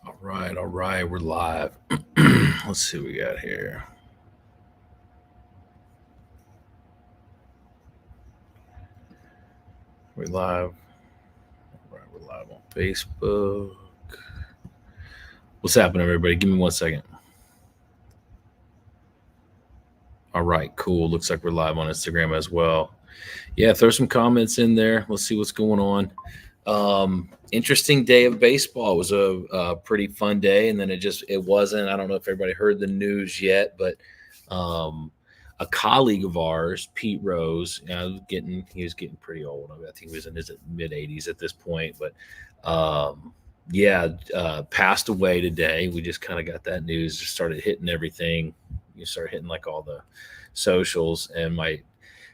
All right, we're live. Let's see what we got here. We're live. All right, we're live on Facebook. What's happening, everybody? Give me 1 second. All right, cool. Looks like we're live on Instagram as well. Yeah, throw some comments in there. Let's see what's going on. Interesting day of baseball. It was a pretty fun day, and then it wasn't. I don't know if everybody heard the news yet, but um, a colleague of ours, Pete Rose, he was getting pretty old. I think he was in his mid 80s at this point, but yeah, passed away today. We just kind of got that news. Just started hitting everything. You start hitting like all the socials, and my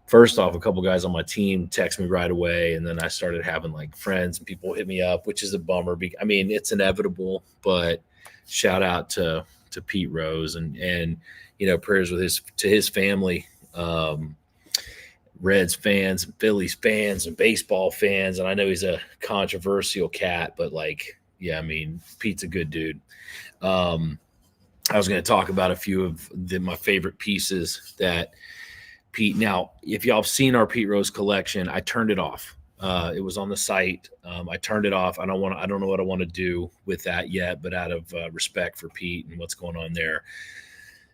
first off, a couple guys on my team text me right away, and then I started having like friends and people hit me up, which is a bummer. I mean, it's inevitable, but shout out to Pete Rose and prayers with his family, Reds fans, and Phillies fans, and baseball fans. And I know he's a controversial cat, but like, yeah, I mean, Pete's a good dude. Um, I was going to talk about a few of my favorite pieces that Pete. Now, if y'all have seen our Pete Rose collection, I turned it off. It was on the site. I turned it off. I don't know what I want to do with that yet, but out of respect for Pete and what's going on there,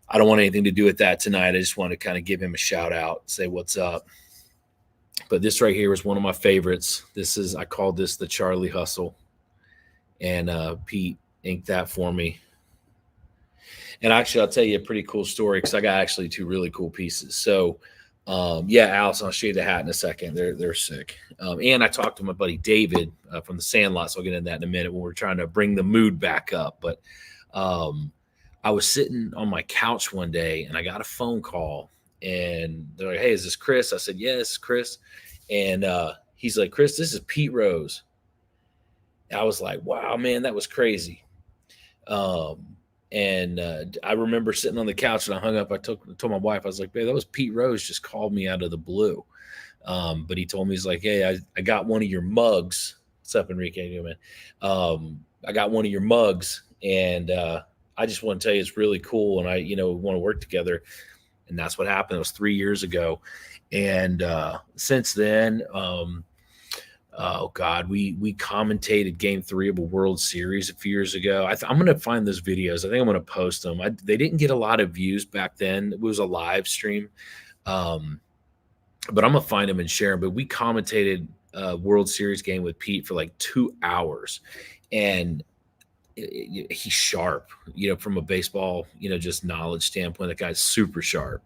I don't want anything to do with that tonight. I just want to kind of give him a shout out, say what's up. But this right here is one of my favorites. I called this the Charlie Hustle, and Pete inked that for me. And actually, I'll tell you a pretty cool story because I got actually two really cool pieces. So, yeah, Allison, I'll show you the hat in a second. They're sick. And I talked to my buddy David from the Sandlot, so I'll get into that in a minute when we're trying to bring the mood back up. But I was sitting on my couch one day and I got a phone call, and they're like, "Hey, is this Chris?" I said, "Yeah, this is Chris." And he's like, "Chris, this is Pete Rose." And I was like, "Wow, man, that was crazy." Um, and I remember sitting on the couch and I hung up. Told my wife, I was like, "Babe, that was Pete Rose just called me out of the blue." But he told me, he's like, "Hey, I got one of your mugs." What's up, Enrique? You man? I got one of your mugs, and I just want to tell you it's really cool, and I want to work together. And that's what happened. It was 3 years ago, and since then, oh God, we commentated Game 3 of a World Series a few years ago. I'm going to find those videos. I think I'm going to post them. They didn't get a lot of views back then. It was a live stream, um, but I'm gonna find them and share them. But we commentated a World Series game with Pete for like 2 hours, and he's sharp. From a baseball, just knowledge standpoint, the guy's super sharp.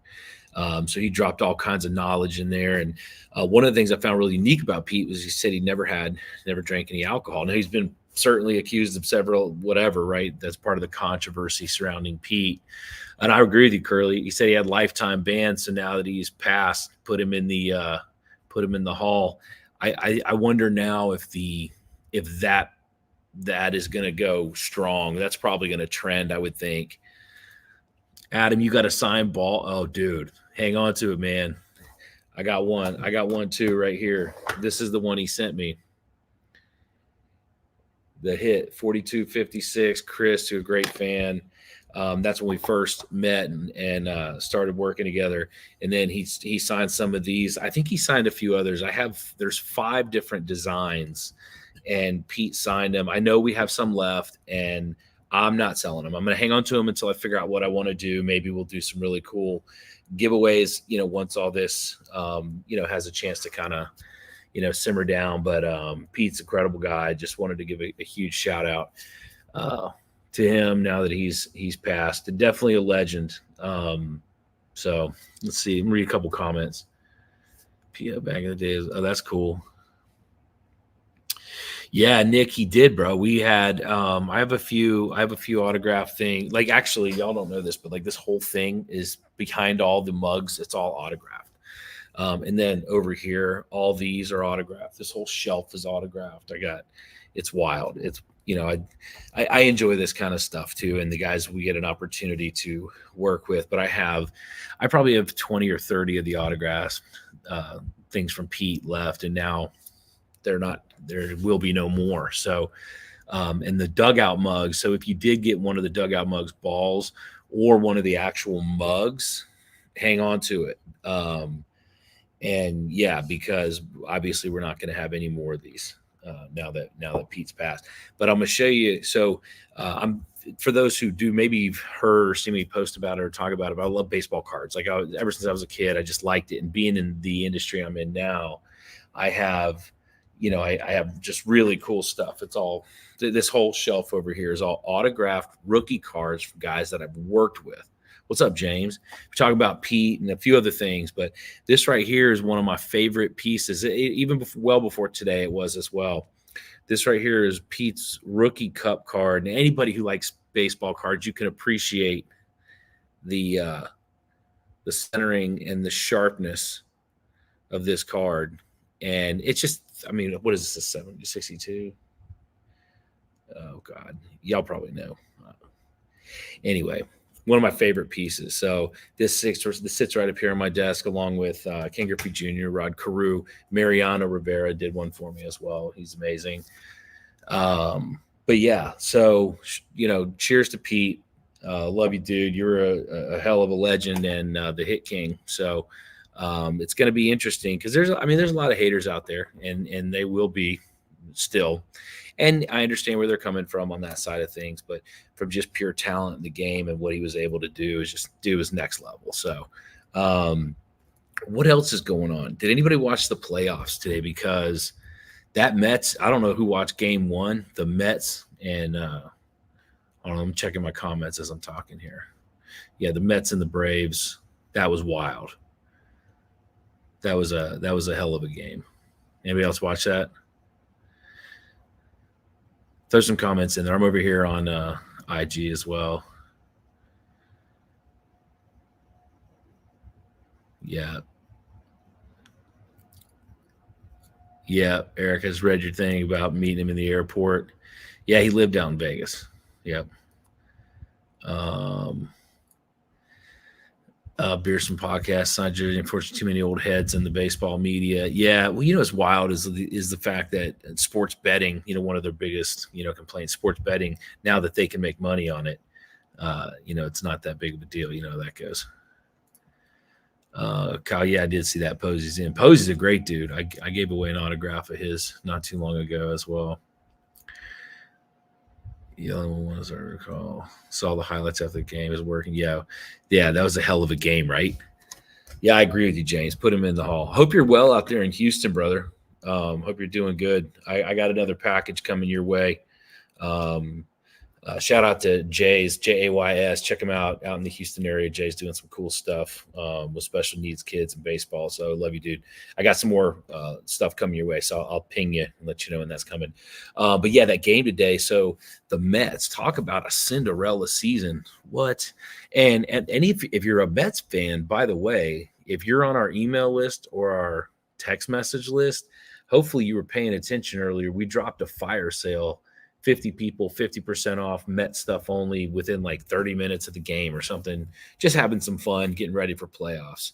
So he dropped all kinds of knowledge in there. And one of the things I found really unique about Pete was he said he never drank any alcohol. Now he's been certainly accused of several whatever, right? That's part of the controversy surrounding Pete. And I agree with you, Curly. He said he had lifetime bans, so now that he's passed, put him in the hall. I wonder now if that is going to go strong. That's probably going to trend, I would think. Adam, you got a signed ball? Oh, dude, hang on to it, man. I got one. I got one too right here. This is the one he sent me. The hit 4256. Chris, who's a great fan. That's when we first met and started working together. And then he signed some of these. I think he signed a few others. There's 5 different designs, and Pete signed them. I know we have some left, and I'm not selling them. I'm going to hang on to them until I figure out what I want to do. Maybe we'll do some really cool giveaways, once all this, has a chance to kind of, simmer down. But Pete's a credible guy. Just wanted to give a huge shout out to him now that he's passed. And definitely a legend. So let's see. Let me read a couple comments. Back in the days. Oh, that's cool. Yeah, Nick, he did, bro. We had I have a few autograph thing. Like, actually, y'all don't know this, but like this whole thing is behind all the mugs, it's all autographed. And then over here, all these are autographed. This whole shelf is autographed. It's wild. It's I enjoy this kind of stuff too, and the guys we get an opportunity to work with. But I probably have 20 or 30 of the autographs, things from Pete left, and now there will be no more. So and the dugout mugs. So if you did get one of the dugout mugs balls or one of the actual mugs, hang on to it. And yeah, because obviously we're not going to have any more of these now that Pete's passed. But I'm going to show you. So I'm for those who do maybe you've heard or seen me post about it or talk about it. But I love baseball cards. Like ever since I was a kid, I just liked it. And being in the industry I'm in now, I have, I have just really cool stuff. It's all this whole shelf over here is all autographed rookie cards from guys that I've worked with. What's up, James? We talk about Pete and a few other things, but this right here is one of my favorite pieces. Even well before today, it was as well. This right here is Pete's rookie cup card. And anybody who likes baseball cards, you can appreciate the centering and the sharpness of this card. And it's just, I mean, what is this, a 762? Oh, God. Y'all probably know. Anyway, one of my favorite pieces. So this sits right up here on my desk along with Ken Griffey Jr., Rod Carew. Mariano Rivera did one for me as well. He's amazing. But yeah, so, cheers to Pete. Love you, dude. You're a hell of a legend and the hit king. So it's going to be interesting because there's a lot of haters out there and they will be still. And I understand where they're coming from on that side of things, but from just pure talent in the game and what he was able to do is just do his next level. So what else is going on? Did anybody watch the playoffs today? Because that Mets, I don't know who watched game one, the Mets and I don't know, I'm checking my comments as I'm talking here. Yeah, the Mets and the Braves, that was wild. That was a hell of a game. Anybody else watch that? Throw some comments in there. I'm over here on IG as well. Yeah. Yeah, Eric has read your thing about meeting him in the airport. Yeah, he lived out in Vegas. Yep. Beerson podcast, signed jersey. Unfortunately, too many old heads in the baseball media. Yeah, well, what's wild is the fact that sports betting, one of their biggest, complaints, sports betting, now that they can make money on it, it's not that big of a deal. You know how that goes. Kyle, yeah, I did see that. Posey's in. Posey's a great dude. I gave away an autograph of his not too long ago as well. The other one was I recall. Saw the highlights after the game. Is working. Yeah, that was a hell of a game, right? Yeah, I agree with you, James. Put him in the hall. Hope you're well out there in Houston, brother. Hope you're doing good. I got another package coming your way. Shout out to Jay's, Jays. Check him out in the Houston area. Jay's doing some cool stuff with special needs kids and baseball. So love you, dude. I got some more stuff coming your way, so I'll ping you and let you know when that's coming. But yeah, that game today. So the Mets, talk about a Cinderella season. What? And if you're a Mets fan, by the way, if you're on our email list or our text message list, hopefully you were paying attention earlier. We dropped a fire sale. 50 people, 50% off, Met stuff only within like 30 minutes of the game or something. Just having some fun, getting ready for playoffs.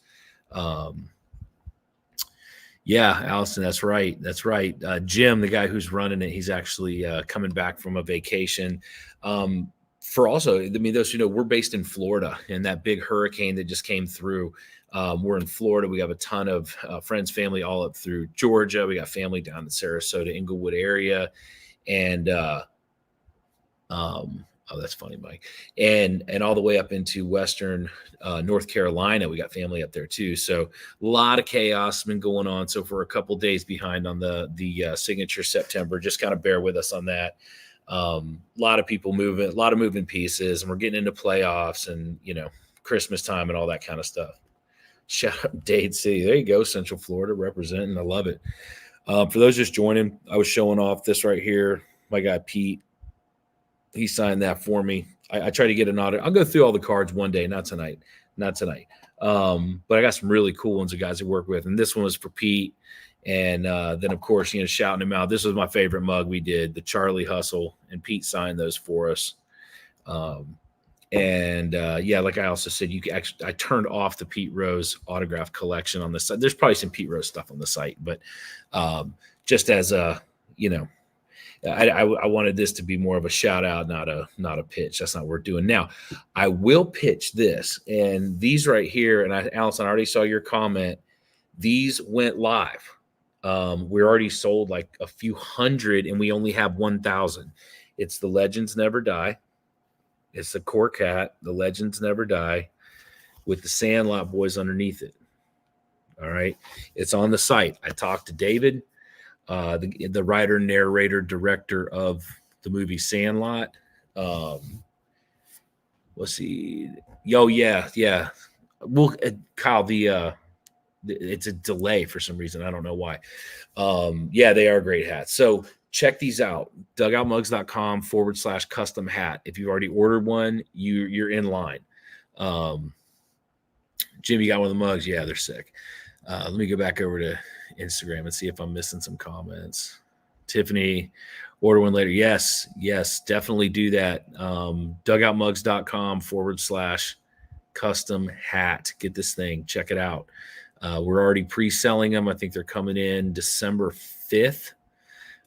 Yeah, Allison, that's right. That's right. Jim, the guy who's running it, he's actually coming back from a vacation. For also, those who know, we're based in Florida, and that big hurricane that just came through. We're in Florida. We have a ton of friends, family all up through Georgia. We got family down in the Sarasota, Inglewood area. And that's funny, Mike, and all the way up into Western North Carolina. We got family up there too. So a lot of chaos been going on. So for a couple days behind on the signature September, just kind of bear with us on that. A lot of people moving, a lot of moving pieces, and we're getting into playoffs and Christmas time and all that kind of stuff. Shout out Dade City. There you go, Central Florida representing. I love it. For those just joining, I was showing off this right here. My guy Pete, he signed that for me. I try to get an audit. I'll go through all the cards one day, not tonight. But I got some really cool ones of guys I work with, and this one was for Pete. And then, of course, shouting him out. This was my favorite mug we did, the Charlie Hustle, and Pete signed those for us. Yeah, like I also said, I turned off the Pete Rose autograph collection on the site. There's probably some Pete Rose stuff on the site, but just as a, I wanted this to be more of a shout out, not a pitch. That's not what we're doing now. I will pitch this, and these right here. And Allison, I already saw your comment. These went live. We already sold like a few hundred, and we only have 1,000. It's the Legends Never Die. It's the core cat, the Legends Never Die, with the Sandlot boys underneath it. All right, it's on the site. I talked to David, the writer, narrator, director of the movie Sandlot. Let's see. Oh yeah. Well, Kyle, it's a delay for some reason. I don't know why. Yeah, they are great hats. So check these out. Dugoutmugs.com/custom hat. If you've already ordered one, you're in line. Jim, you got one of the mugs? Yeah, they're sick. Let me go back over to Instagram and see if I'm missing some comments. Tiffany, order one later. Yes, definitely do that. Dugoutmugs.com/custom hat. Get this thing. Check it out. We're already pre-selling them. I think they're coming in December 5th.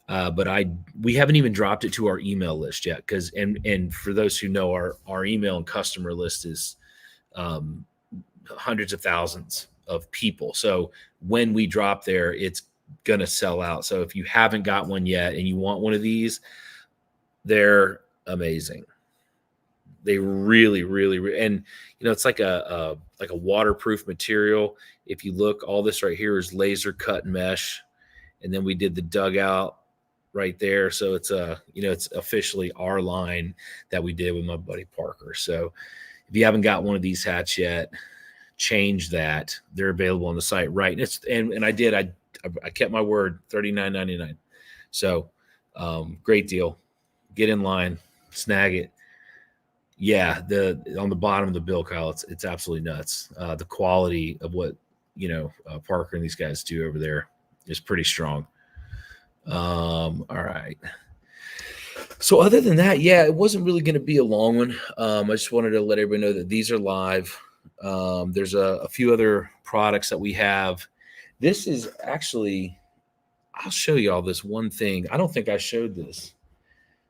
But we haven't even dropped it to our email list yet. And for those who know, our email and customer list is hundreds of thousands of people. So when we drop there, it's going to sell out. So if you haven't got one yet and you want one of these, they're amazing. They really, and it's like a waterproof material. If you look, all this right here is laser cut mesh. And then we did the dugout right there. So it's it's officially our line that we did with my buddy Parker. So if you haven't got one of these hats yet, change that. They're available on the site, right? And I did. I kept my word. $39.99. So great deal. Get in line, snag it. Yeah, on the bottom of the bill, Kyle, it's absolutely nuts. The quality of what Parker and these guys do over there is pretty strong. All right. So other than that, yeah, it wasn't really going to be a long one. I just wanted to let everybody know that these are live. There's a few other products that we have. This is actually, I'll show you all this one thing. I don't think I showed this.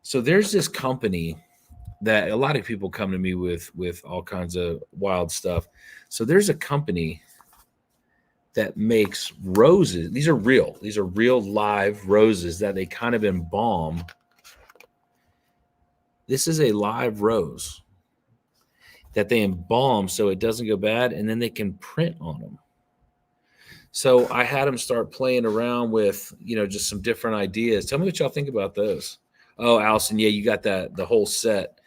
So there's this company that a lot of people come to me with all kinds of wild stuff. So there's a company that makes roses. These are real live roses that they kind of embalm. This is a live rose that they embalm so it doesn't go bad, and then they can print on them. So I had them start playing around with, just some different ideas. Tell me what y'all think about those. Oh, Allison, yeah, you got the whole set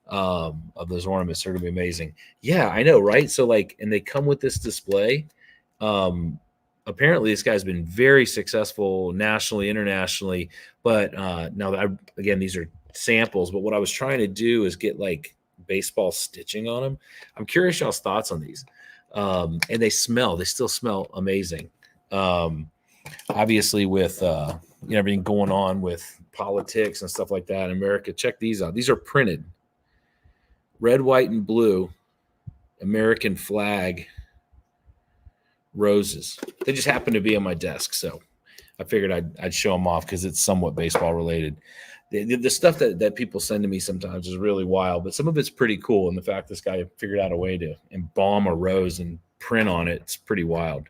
of those ornaments. They're gonna be amazing. Yeah, I know, right? So and they come with this display. Apparently this guy's been very successful nationally, internationally, but now again, these are samples, but what I was trying to do is get baseball stitching on them. I'm curious y'all's thoughts on these. And they still smell amazing. Obviously with everything going on with politics and stuff like that in America, check these out. These are printed red, white, and blue American flag roses. They just happen to be on my desk, so I figured I'd show them off because it's somewhat baseball related. The stuff that people send to me sometimes is really wild, but some of it's pretty cool. And the fact this guy figured out a way to embalm a rose and print on it, it's pretty wild.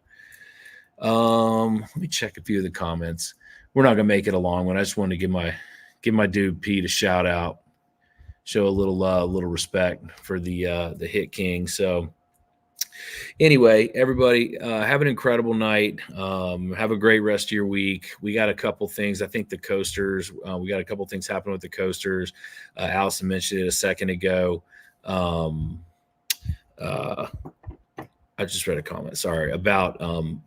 Let me check a few of the comments. We're not gonna make it a long one. I just wanted to give my dude Pete a shout out, show a little respect for the Hit King. So anyway, everybody, have an incredible night. Have a great rest of your week. We got a couple things. I think the coasters, we got a couple things happening with the coasters. Allison mentioned it a second ago. I just read a comment, sorry, about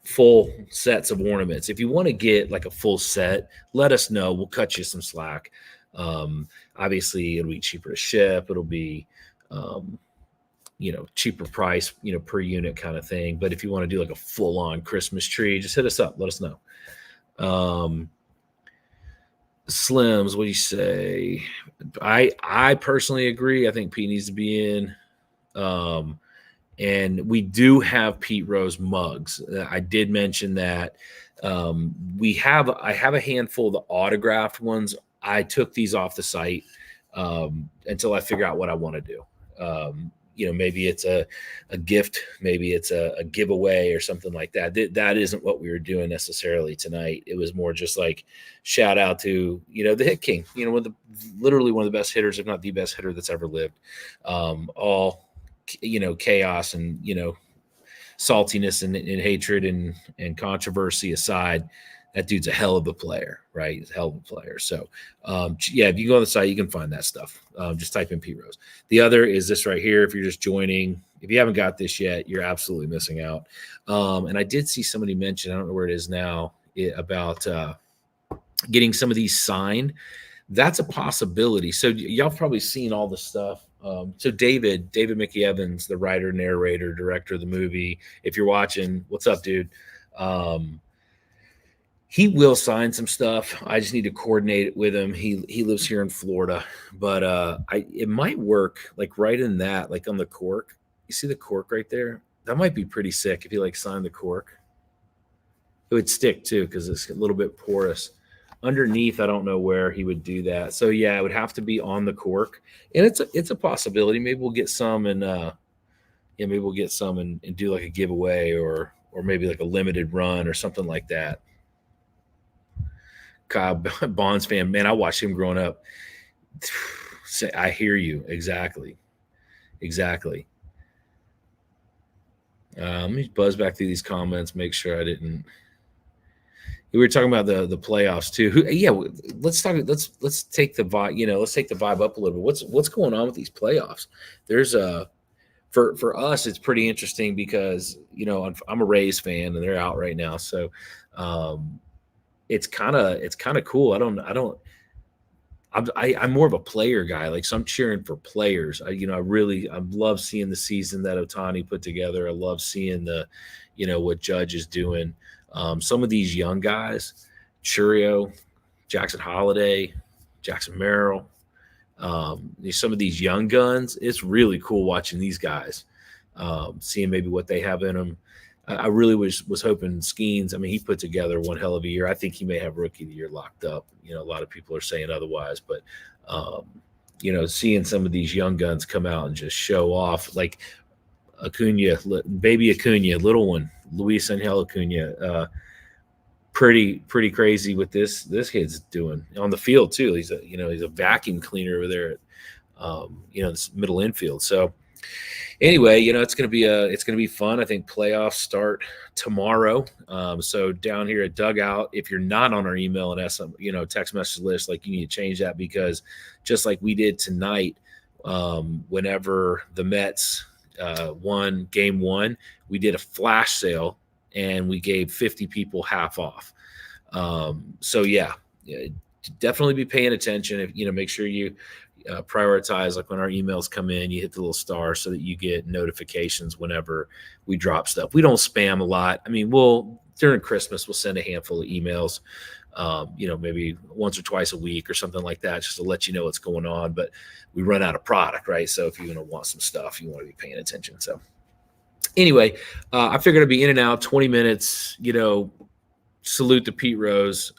full sets of ornaments. If you want to get a full set, let us know. We'll cut you some slack. Obviously, it'll be cheaper to ship. It'll be cheaper price, per unit kind of thing. But if you want to do a full on Christmas tree, just hit us up. Let us know. Slims, what do you say? I personally agree. I think Pete needs to be in. And we do have Pete Rose mugs. I did mention that. I have a handful of the autographed ones I took these off the site until I figure out what I want to do. Maybe it's a gift, maybe it's a giveaway or something like that. That isn't what we were doing necessarily tonight. It was more just like shout out to, the Hit King, literally one of the best hitters, if not the best hitter that's ever lived. All, chaos and, saltiness and hatred and controversy aside, that dude's a hell of a player, right? He's a hell of a player. So, if you go on the site, you can find that stuff. Just type in Pete Rose. The other is this right here. If you're just joining, if you haven't got this yet, you're absolutely missing out. And I did see somebody mention, I don't know where it is now, about getting some of these signed. That's a possibility. So y'all have probably seen all the stuff. So David Mickey Evans, the writer, narrator, director of the movie. If you're watching, what's up, dude? He will sign some stuff. I just need to coordinate it with him. He lives here in Florida, but it might work like right in that, like on the cork. You see the cork right there? That might be pretty sick if you like sign the cork. It would stick too because it's a little bit porous. Underneath, I don't know where he would do that. So yeah, it would have to be on the cork, and it's a possibility. Maybe we'll get some and maybe we'll get some and do like a giveaway or maybe like a limited run or something like that. Kyle Bonds fan, man, I watched him growing up. I hear you exactly. Let me buzz back through these comments, make sure I didn't. We were talking about the playoffs too. Let's talk. Let's take the vibe. Let's take the vibe up a little bit. What's going on with these playoffs? There's for us, it's pretty interesting because I'm a Rays fan and they're out right now, so it's kind of cool. I'm more of a player guy. Like, so I'm cheering for players. I love seeing the season that Ohtani put together. I love seeing what Judge is doing. Some of these young guys, Churio, Jackson Holiday, Jackson Merrill, some of these young guns, it's really cool watching these guys, seeing maybe what they have in them. I really was hoping Skeens. I mean, he put together one hell of a year. I think he may have Rookie of the Year locked up. A lot of people are saying otherwise, but seeing some of these young guns come out and just show off, like Acuna, baby Acuna, little one, Luis Angel Acuna, pretty crazy what this kid's doing on the field too. He's a vacuum cleaner over there at this middle infield. So anyway, it's gonna be fun. I think playoffs start tomorrow. So down here at Dugout, if you're not on our email and SM, text message list, like, you need to change that, because just like we did tonight, whenever the Mets won game 1, we did a flash sale and we gave 50 people half off. So yeah, definitely be paying attention. If make sure you prioritize, like when our emails come in, you hit the little star so that you get notifications whenever we drop stuff. We don't spam a lot. I mean, during Christmas, we'll send a handful of emails, maybe once or twice a week or something like that, just to let you know what's going on. But we run out of product, right? So if you're going to want some stuff, you want to be paying attention. So anyway, I figured I'd be in and out 20 minutes, salute to Pete Rose.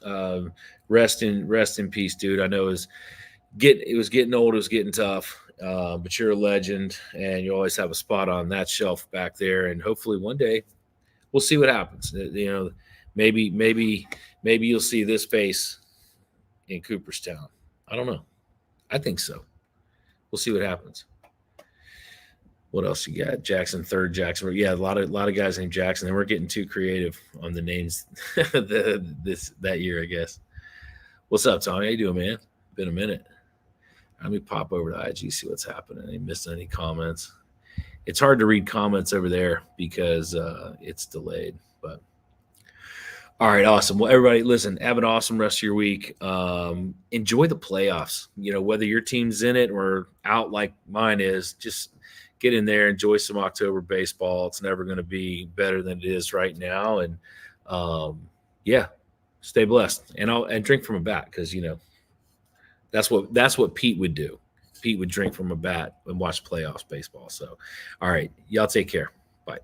Rest in peace, dude. I know it was getting old. It was getting tough. But you're a legend, and you always have a spot on that shelf back there. And hopefully one day we'll see what happens. Maybe you'll see this face in Cooperstown. I don't know. I think so. We'll see what happens. What else you got? Jackson, third Jackson. Yeah, a lot of guys named Jackson. They weren't getting too creative on the names that year, I guess. What's up, Tommy? How you doing, man? Been a minute. Let me pop over to IG, see what's happening. I missed any comments. It's hard to read comments over there because it's delayed. But all right, awesome. Well, everybody, listen, have an awesome rest of your week. Enjoy the playoffs. Whether your team's in it or out like mine is, just get in there, enjoy some October baseball. It's never going to be better than it is right now. And stay blessed and drink from a bat, because that's what Pete would do. Pete would drink from a bat and watch playoffs baseball. So, all right, y'all take care. Bye.